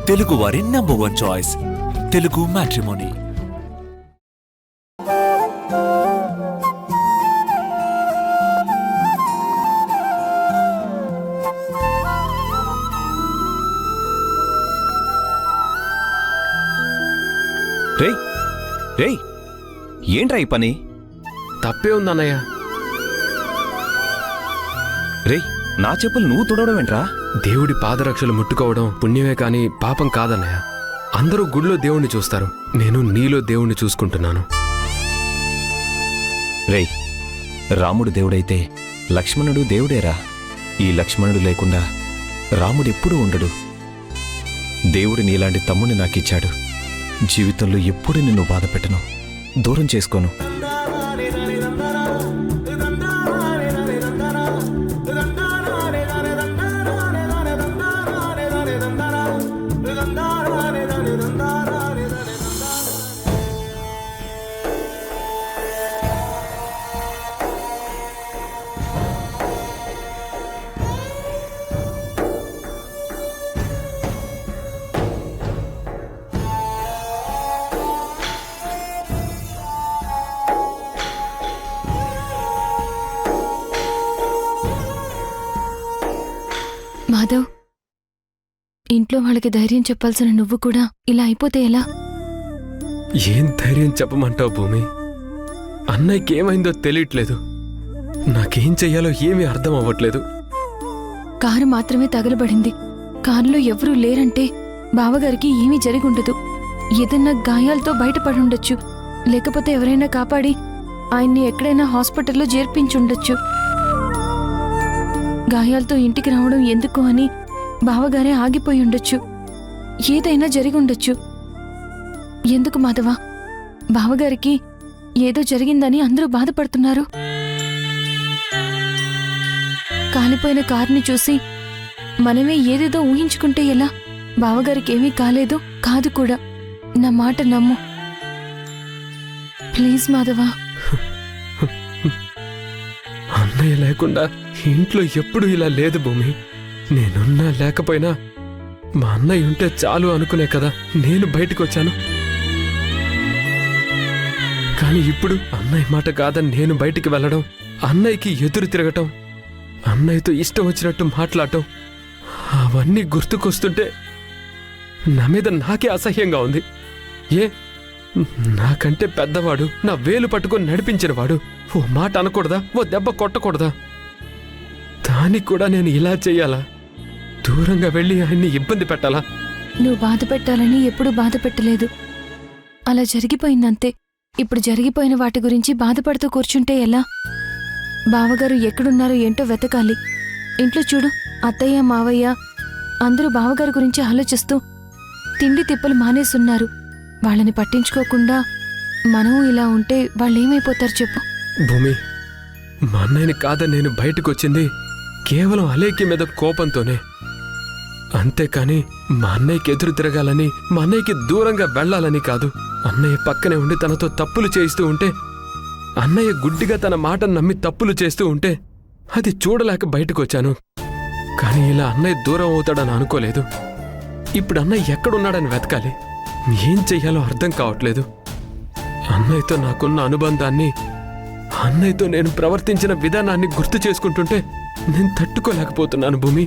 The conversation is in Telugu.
తెలుగు వారి నంబర్ 1 చాయిస్ తెలుగు మ్యాట్రిమోనీ. రేయ్ రేయ్ ఏంట్రా ఈ పని? తప్పే ఉందన్నయ్య. రేయ్ నా చెప్పులు నువ్వు తుడవడం ఏంట్రా? దేవుడి పాదరక్షలు ముట్టుకోవడం పుణ్యమే కాని పాపం కాదన్నయ్య. అందరూ గుడిలో దేవుణ్ణి చూస్తారు, నేను నీలో దేవుణ్ణి చూసుకుంటున్నాను. రేయ్ రాముడు దేవుడైతే లక్ష్మణుడు దేవుడేరా. ఈ లక్ష్మణుడు లేకుండా రాముడెప్పుడూ ఉండడు. దేవుడు నీలాంటి తమ్ముని నాకిచ్చాడు. జీవితంలో ఎప్పుడు నిన్ను బాధ పెట్టను, దూరం చేసుకోను. మాధవ్, ఇంట్లో వాళ్ళకి ధైర్యం చెప్పాల్సిన నువ్వు కూడా ఇలా అయిపోతే ఎలా? ఏం ధైర్యం చెప్పమంటావు భూమి? అన్నయ్యకి ఏమైందో తెలియట్లేదు. నాకేం చెయ్యాలో ఏమీ అర్థం అవ్వట్లేదు. కారు మాత్రమే తగలబడింది. కారులో ఎవరూ లేరంటే బావగారికి ఏమీ జరిగుండదు. ఏదన్నా గాయాలతో బయటపడుండొచ్చు, లేకపోతే ఎవరైనా కాపాడి ఆయన్ని ఎక్కడైనా హాస్పిటల్లో చేర్పించుండొచ్చు. గాయాలతో ఇంటికి రావడం ఎందుకు అని బావగారే ఆగిపోయి ఉండొచ్చు. ఏదైనా జరిగుండొచ్చు. ఎందుకు మాధవ, బావగారికి ఏదో జరిగిందని అందరూ బాధపడుతున్నారు. కాలిపోయిన కారుని చూసి మనమే ఏదేదో ఊహించుకుంటే ఎలా? బావగారికి ఏమీ కాలేదు, కాదు కూడా. నా మాట నమ్ము ప్లీజ్ మాధవ. అన్నయ్య లేకుండా ఇంట్లో ఎప్పుడూ ఇలా లేదు భూమి. నేనున్నా లేకపోయినా మా అన్నయ్య ఉంటే చాలు అనుకునే కదా నేను బయటకు వచ్చాను. కానీ ఇప్పుడు అన్నయ్య మాట కాదని నేను బయటికి వెళ్ళడం, అన్నయ్యకి ఎదురు తిరగటం, అన్నయ్యతో ఇష్టం వచ్చినట్టు మాట్లాడటం, అవన్నీ గుర్తుకొస్తుంటే నా మీద నాకే అసహ్యంగా ఉంది. నాకంటే పెద్దవాడు, నా వేలు పట్టుకొని నడిపించినవాడు ఓ మాట అనకూడదా? ఓ దెబ్బ కొట్టకూడదా? దానికి కూడా నేను ఇలా చెయ్యాలా? దూరంగా వెళ్ళి ఆయన్ని ఇబ్బంది పెట్టాలా? నువ్వు బాధ పెట్టాలని ఎప్పుడూ బాధ పెట్టలేదు. అలా జరిగిపోయిందంతే. ఇప్పుడు జరిగిపోయిన వాటి గురించి బాధపడుతూ కూర్చుంటే ఎలా? బావగారు ఎక్కడున్నారో ఏంటో వెతకాలి. ఇంట్లో చూడు, అత్తయ్య మావయ్య అందరూ బావగారి గురించి ఆలోచిస్తూ తిండి తిప్పలు మానేసున్నారు. వాళ్ళని పట్టించుకోకుండా మనం ఇలా ఉంటే వాళ్ళేమైపోతారు చెప్పు? భూమి, మా అన్నయ్యని కాదని నేను బయటకు వచ్చింది కేవలం అలేఖ్య మీద కోపంతోనే. అంతేకాని మా అన్నయ్యకి ఎదురు తిరగాలని, మా అన్నయ్యకి దూరంగా వెళ్లాలని కాదు. అన్నయ్య పక్కనే ఉండి తనతో తప్పులు చేయిస్తూ ఉంటే, అన్నయ్య గుడ్డిగా తన మాటను నమ్మి తప్పులు చేస్తూ ఉంటే అది చూడలేక బయటకు వచ్చాను. కానీ ఇలా అన్నయ్య దూరం అవుతాడని అనుకోలేదు. ఇప్పుడు అన్నయ్య ఎక్కడున్నాడని వెతకాలి. ఏం చెయ్యాలో అర్థం కావట్లేదు. అన్నయ్యతో నాకున్న అనుబంధాన్ని, అన్నయ్యతో నేను ప్రవర్తించిన విధానాన్ని గుర్తు చేసుకుంటుంటే నేను తట్టుకోలేకపోతున్నాను భూమి.